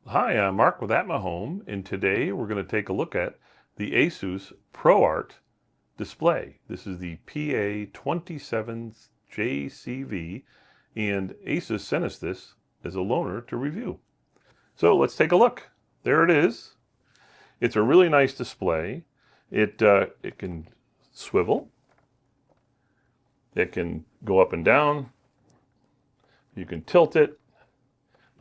Hi, I'm Mark with At My Home, and today we're going to take a look at the ASUS ProArt display. This is the PA27JCV, and ASUS sent us this as a loaner to review. So let's take a look. There it is. It's a really nice display. It can swivel. It can go up and down. You can tilt it.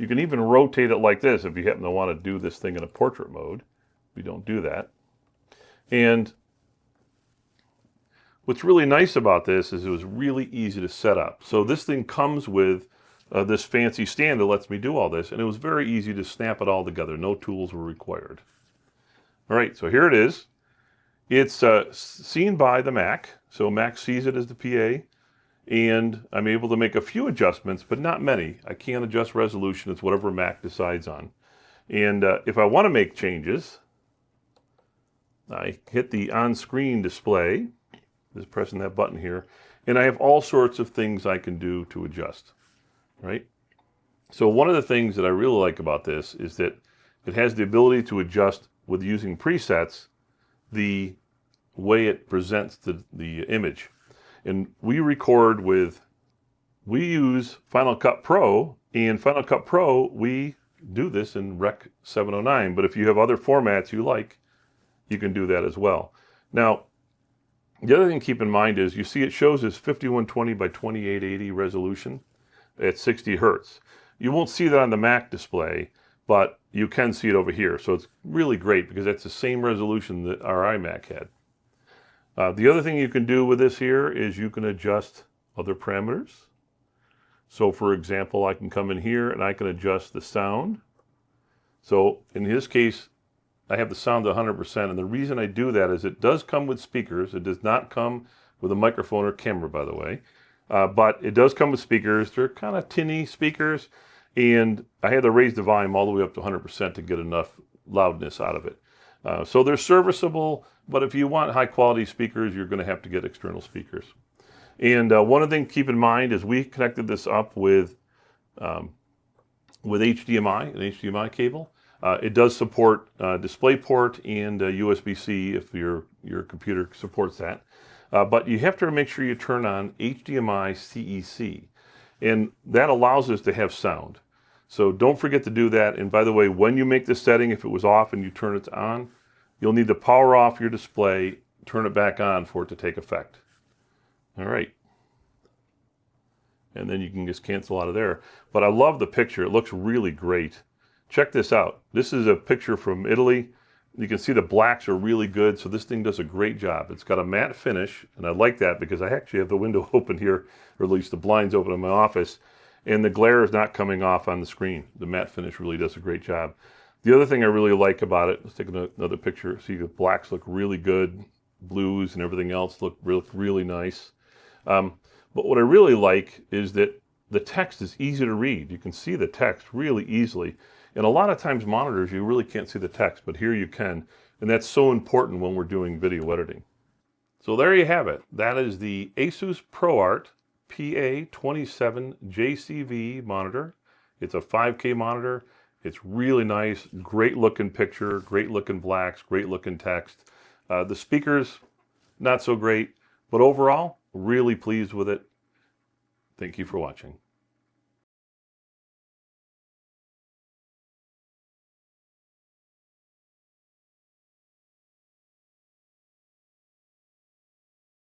You can even rotate it like this if you happen to want to do this thing in a portrait mode. We don't do that. And what's really nice about this is it was really easy to set up. So this thing comes with this fancy stand that lets me do all this, and it was very easy to snap it all together. No tools were required. All right, so here it is. It's seen by the Mac, so Mac sees it as the PA. And I'm able to make a few adjustments, but not many. I can't adjust resolution. It's whatever Mac decides on. And if I want to make changes, I hit the on-screen display, just pressing that button here, and I have all sorts of things I can do to adjust, right? So one of the things that I really like about this is that it has the ability to adjust with using presets the way it presents the image. And we use Final Cut Pro, and Final Cut Pro, we do this in Rec 709, but if you have other formats you like, you can do that as well. Now, the other thing to keep in mind is you see it shows as 5120 by 2880 resolution at 60 Hertz. You won't see that on the Mac display, but you can see it over here. So it's really great because that's the same resolution that our iMac had. The other thing you can do with this here is you can adjust other parameters. So for example, I can come in here and I can adjust the sound. So in this case, I have the sound at 100%. And the reason I do that is it does come with speakers. It does not come with a microphone or camera, by the way. But it does come with speakers. They're kind of tinny speakers. And I had to raise the volume all the way up to 100% to get enough loudness out of it. So they're serviceable, but if you want high quality speakers, you're going to have to get external speakers. And one other thing to keep in mind is we connected this up with HDMI, an HDMI cable. It does support DisplayPort and USB-C if your computer supports that. But you have to make sure you turn on HDMI CEC. And that allows us to have sound. So don't forget to do that. And by the way, when you make the setting, if it was off and you turn it on, you'll need to power off your display, turn it back on for it to take effect. All right. And then you can just cancel out of there. But I love the picture. It looks really great. Check this out. This is a picture from Italy. You can see the blacks are really good. So this thing does a great job. It's got a matte finish. And I like that because I actually have the window open here, or at least the blinds open in my office. And the glare is not coming off on the screen. The matte finish really does a great job. The other thing I really like about it, let's take another picture. See, the blacks look really good. Blues and everything else look really nice. But what I really like is that the text is easy to read. You can see the text really easily. And a lot of times monitors, you really can't see the text, but here you can. And that's so important when we're doing video editing. So there you have it. That is the ASUS ProArt PA27JCV monitor. It's a 5K monitor. It's really nice, great looking picture, great looking blacks, great looking text. The speakers, not so great, but overall, really pleased with it. Thank you for watching.